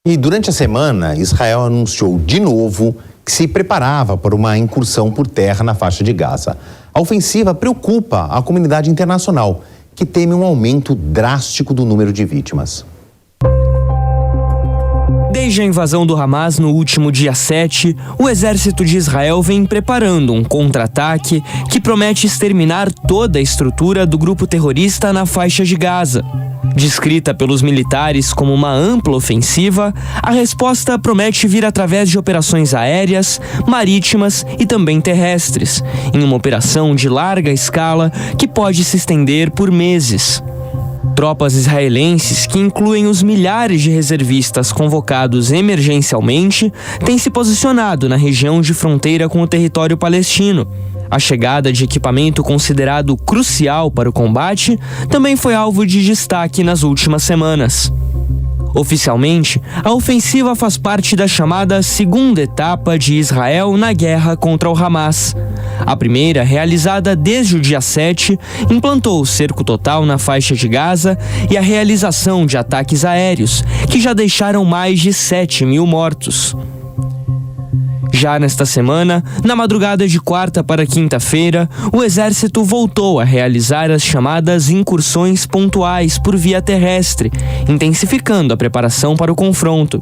E durante a semana, Israel anunciou de novo que se preparava para uma incursão por terra na faixa de Gaza. A ofensiva preocupa a comunidade internacional, que teme um aumento drástico do número de vítimas. Desde a invasão do Hamas no último dia 7, o exército de Israel vem preparando um contra-ataque que promete exterminar toda a estrutura do grupo terrorista na faixa de Gaza. Descrita pelos militares como uma ampla ofensiva, a resposta promete vir através de operações aéreas, marítimas e também terrestres, em uma operação de larga escala que pode se estender por meses. Tropas israelenses, que incluem os milhares de reservistas convocados emergencialmente, têm se posicionado na região de fronteira com o território palestino. A chegada de equipamento considerado crucial para o combate também foi alvo de destaque nas últimas semanas. Oficialmente, a ofensiva faz parte da chamada segunda etapa de Israel na guerra contra o Hamas. A primeira, realizada desde o dia 7, implantou o cerco total na faixa de Gaza e a realização de ataques aéreos, que já deixaram mais de 7 mil mortos. Já nesta semana, na madrugada de quarta para quinta-feira, o exército voltou a realizar as chamadas incursões pontuais por via terrestre, intensificando a preparação para o confronto.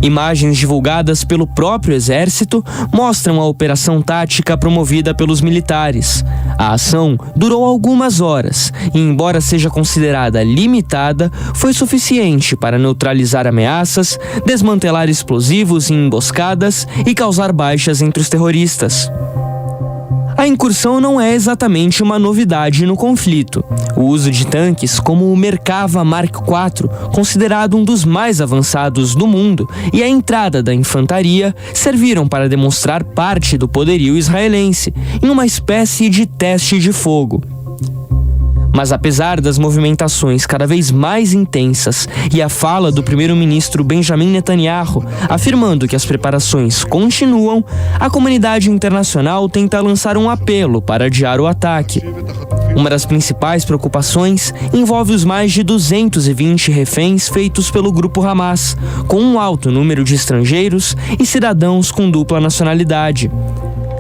Imagens divulgadas pelo próprio exército mostram a operação tática promovida pelos militares. A ação durou algumas horas e, embora seja considerada limitada, foi suficiente para neutralizar ameaças, desmantelar explosivos em emboscadas e causar baixas entre os terroristas. A incursão não é exatamente uma novidade no conflito. O uso de tanques como o Merkava Mark IV, considerado um dos mais avançados do mundo, e a entrada da infantaria serviram para demonstrar parte do poderio israelense, em uma espécie de teste de fogo. Mas apesar das movimentações cada vez mais intensas e a fala do primeiro-ministro Benjamin Netanyahu afirmando que as preparações continuam, a comunidade internacional tenta lançar um apelo para adiar o ataque. Uma das principais preocupações envolve os mais de 220 reféns feitos pelo grupo Hamas, com um alto número de estrangeiros e cidadãos com dupla nacionalidade.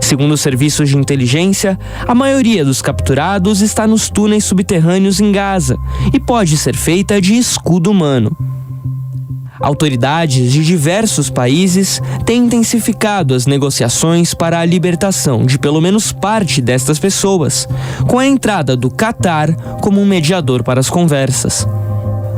Segundo os serviços de inteligência, a maioria dos capturados está nos túneis subterrâneos em Gaza e pode ser feita de escudo humano. Autoridades de diversos países têm intensificado as negociações para a libertação de pelo menos parte destas pessoas, com a entrada do Catar como um mediador para as conversas.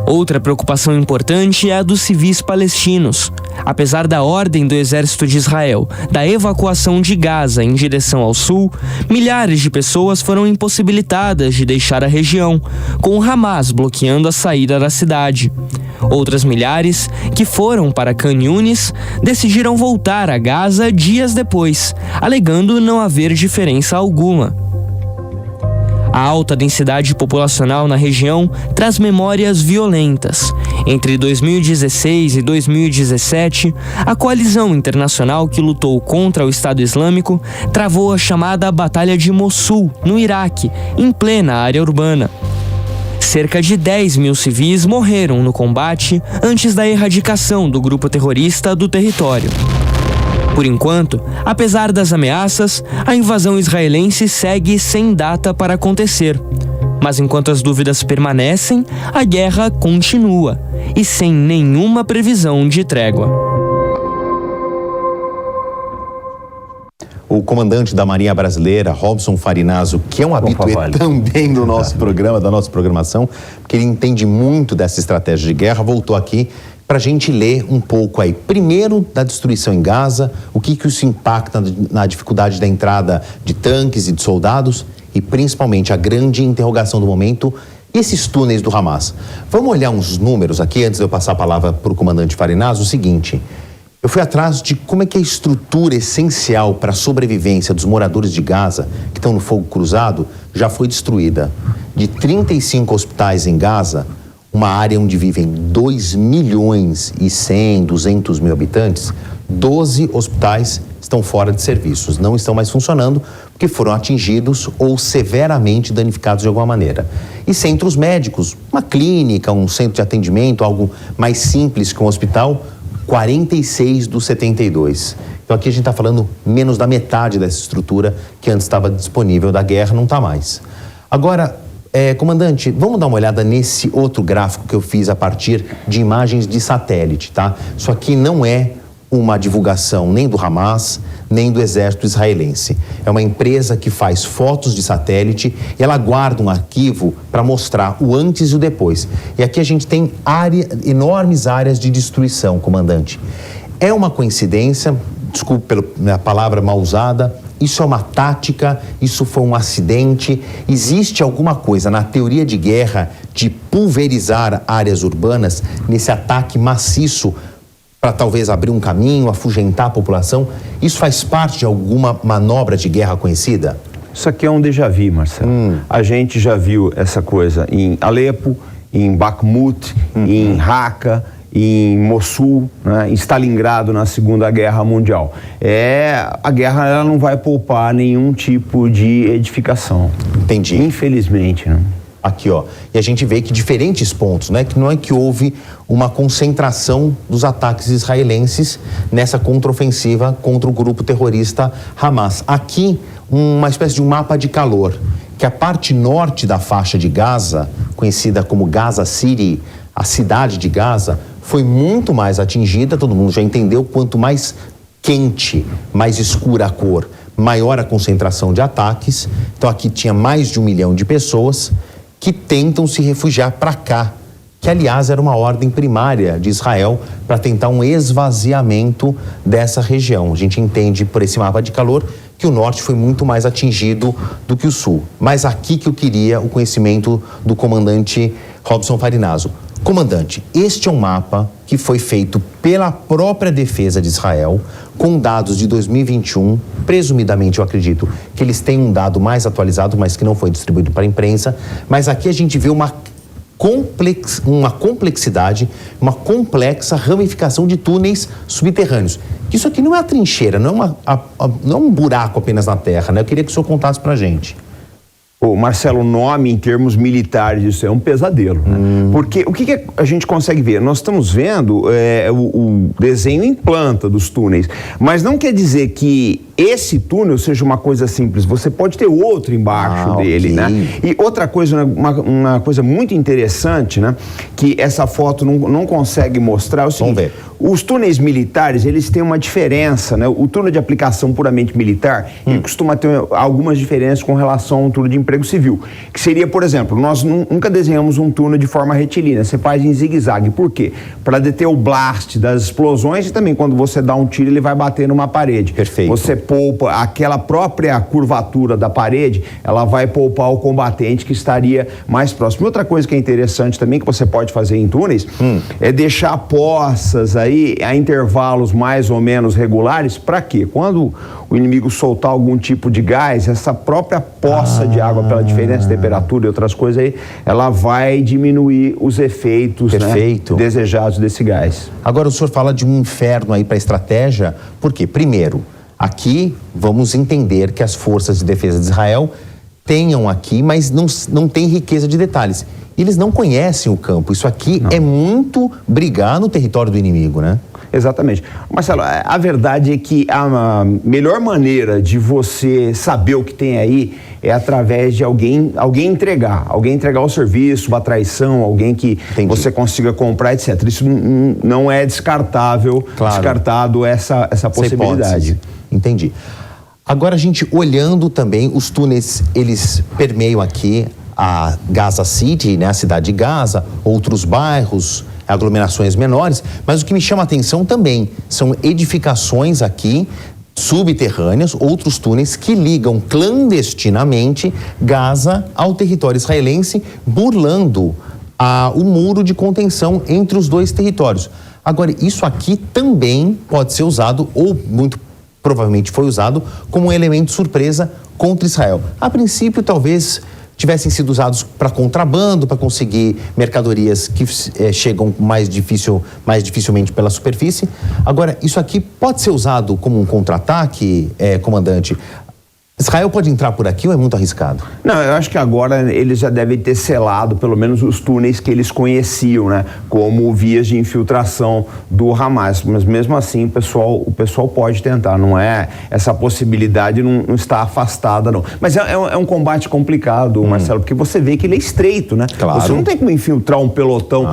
Outra preocupação importante é a dos civis palestinos. Apesar da ordem do exército de Israel da evacuação de Gaza em direção ao sul, milhares de pessoas foram impossibilitadas de deixar a região, com o Hamas bloqueando a saída da cidade. Outras milhares, que foram para Khan Yunis, decidiram voltar a Gaza dias depois, alegando não haver diferença alguma. A alta densidade populacional na região traz memórias violentas. Entre 2016 e 2017, a coalizão internacional que lutou contra o Estado Islâmico travou a chamada Batalha de Mossul, no Iraque, em plena área urbana. Cerca de 10 mil civis morreram no combate antes da erradicação do grupo terrorista do território. Por enquanto, apesar das ameaças, a invasão israelense segue sem data para acontecer. Mas enquanto as dúvidas permanecem, a guerra continua, e sem nenhuma previsão de trégua. O comandante da Marinha Brasileira, Robson Farinazzo, que é um habitué também do nosso programa, da nossa programação, porque ele entende muito dessa estratégia de guerra, voltou aqui para a gente ler um pouco aí, primeiro da destruição em Gaza, o que isso impacta na dificuldade da entrada de tanques e de soldados e principalmente a grande interrogação do momento, esses túneis do Hamas. Vamos olhar uns números aqui, antes de eu passar a palavra para o comandante Farinazzo, o seguinte: eu fui atrás de como é que a estrutura essencial para a sobrevivência dos moradores de Gaza, que estão no fogo cruzado, já foi destruída. De 35 hospitais em Gaza, uma área onde vivem 2 milhões e 100, 200 mil habitantes, 12 hospitais estão fora de serviços, não estão mais funcionando porque foram atingidos ou severamente danificados de alguma maneira. E centros médicos, uma clínica, um centro de atendimento, algo mais simples que um hospital, 46 dos 72. Então aqui a gente está falando menos da metade dessa estrutura que antes estava disponível da guerra, não está mais. Agora, comandante, vamos dar uma olhada nesse outro gráfico que eu fiz a partir de imagens de satélite, tá? Isso aqui não é uma divulgação nem do Hamas, nem do exército israelense. É uma empresa que faz fotos de satélite e ela guarda um arquivo para mostrar o antes e o depois. E aqui a gente tem enormes áreas de destruição, comandante. É uma coincidência, desculpe pela palavra mal usada, isso é uma tática, isso foi um acidente? Existe alguma coisa na teoria de guerra de pulverizar áreas urbanas nesse ataque maciço para talvez abrir um caminho, afugentar a população? Isso faz parte de alguma manobra de guerra conhecida? Isso aqui é um déjà vu, Marcelo. A gente já viu essa coisa em Alepo, em Bakhmut, em Raqqa, em Mossul, né, em Stalingrado na Segunda Guerra Mundial. A guerra ela não vai poupar nenhum tipo de edificação. Entendi. Infelizmente, né? Aqui, ó. E a gente vê que diferentes pontos, né? Que não é que houve uma concentração dos ataques israelenses nessa contraofensiva contra o grupo terrorista Hamas. Aqui, uma espécie de um mapa de calor, que a parte norte da faixa de Gaza, conhecida como Gaza City, a cidade de Gaza, foi muito mais atingida, todo mundo já entendeu, quanto mais quente, mais escura a cor, maior a concentração de ataques. Então aqui tinha mais de 1 milhão de pessoas que tentam se refugiar para cá, que aliás era uma ordem primária de Israel para tentar um esvaziamento dessa região. A gente entende por esse mapa de calor que o norte foi muito mais atingido do que o sul. Mas aqui que eu queria o conhecimento do comandante Robson Farinazzo. Comandante, este é um mapa que foi feito pela própria defesa de Israel, com dados de 2021, presumidamente eu acredito que eles têm um dado mais atualizado, mas que não foi distribuído para a imprensa, mas aqui a gente vê uma complexidade, uma complexa ramificação de túneis subterrâneos. Isso aqui não é a trincheira, não é um buraco apenas na terra, né? Eu queria que o senhor contasse para a gente. Marcelo, o nome em termos militares, isso é um pesadelo, né? Porque o que a gente consegue ver? Nós estamos vendo o desenho em planta dos túneis, mas não quer dizer que esse túnel seja uma coisa simples, você pode ter outro embaixo dele, né? E outra coisa, uma coisa muito interessante, né? Que essa foto não consegue mostrar, é o seguinte: vamos ver. Os túneis militares, eles têm uma diferença, né? O túnel de aplicação puramente militar, ele costuma ter algumas diferenças com relação a um túnel de emprego civil, que seria, por exemplo, nós nunca desenhamos um túnel de forma retilínea, você faz em zigue-zague. Por quê? Para deter o blast das explosões e também quando você dá um tiro ele vai bater numa parede. Perfeito. Você poupa aquela própria curvatura da parede, ela vai poupar o combatente que estaria mais próximo. Outra coisa que é interessante também que você pode fazer em túneis é deixar poças aí a intervalos mais ou menos regulares. Para quê? Quando o inimigo soltar algum tipo de gás, essa própria poça de água, pela diferença de temperatura e outras coisas aí, ela vai diminuir os efeitos, né, desejados desse gás. Agora o senhor fala de um inferno aí para a estratégia, por quê? Primeiro, aqui vamos entender que as forças de defesa de Israel tenham aqui, mas não tem riqueza de detalhes. Eles não conhecem o campo. Isso aqui é muito brigar no território do inimigo, né? Exatamente. Marcelo, a verdade é que a melhor maneira de você saber o que tem aí é através de alguém entregar o serviço, uma traição, alguém que você consiga comprar, etc. Isso não é descartado essa possibilidade. Entendi. Agora a gente olhando também, os túneis, eles permeiam aqui a Gaza City, né, a cidade de Gaza, outros bairros, aglomerações menores, mas o que me chama a atenção também são edificações aqui subterrâneas, outros túneis que ligam clandestinamente Gaza ao território israelense, burlando o muro de contenção entre os dois territórios. Agora, isso aqui também pode ser usado, ou muito provavelmente foi usado, como um elemento surpresa contra Israel. A princípio, talvez tivessem sido usados para contrabando, para conseguir mercadorias que chegam mais dificilmente pela superfície. Agora, isso aqui pode ser usado como um contra-ataque, comandante? Israel pode entrar por aqui ou é muito arriscado? Não, eu acho que agora eles já devem ter selado pelo menos os túneis que eles conheciam, né? Como vias de infiltração do Hamas. Mas mesmo assim o pessoal pode tentar, não é? Essa possibilidade não está afastada, não. Mas é um combate complicado, Marcelo, porque você vê que ele é estreito, né? Claro. Você não tem como infiltrar um pelotão.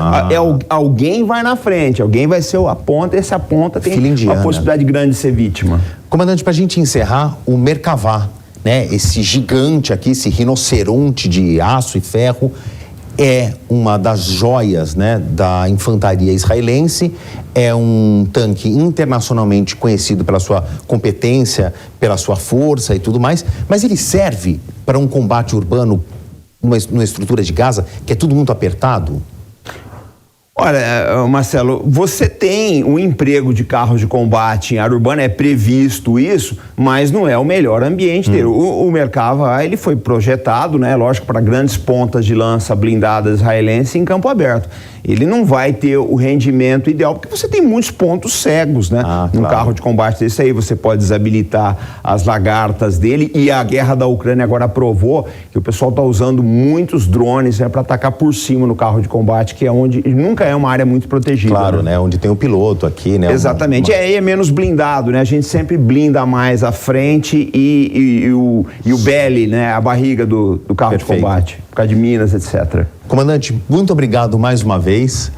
Alguém vai na frente, alguém vai ser a ponta, essa ponta tem uma possibilidade grande de ser vítima. Comandante, para a gente encerrar, o Merkavah, né, esse gigante aqui, esse rinoceronte de aço e ferro, é uma das joias, né, da infantaria israelense, é um tanque internacionalmente conhecido pela sua competência, pela sua força e tudo mais, mas ele serve para um combate urbano, numa estrutura de Gaza, que é tudo muito apertado? Olha, Marcelo, você tem o emprego de carros de combate em área urbana, é previsto isso, mas não é o melhor ambiente dele. O Merkavah, ele foi projetado, né, lógico, para grandes pontas de lança blindadas israelenses em campo aberto. Ele não vai ter o rendimento ideal, porque você tem muitos pontos cegos, né? Num carro de combate desse aí, você pode desabilitar as lagartas dele, e a guerra da Ucrânia agora provou que o pessoal está usando muitos drones, né, para atacar por cima no carro de combate, que é onde nunca é uma área muito protegida. Claro, né? Onde tem o piloto aqui, né? Exatamente. É menos blindado, né? A gente sempre blinda mais a frente e o belly, né? A barriga do carro de combate, por causa de minas, etc. Comandante, muito obrigado mais uma vez.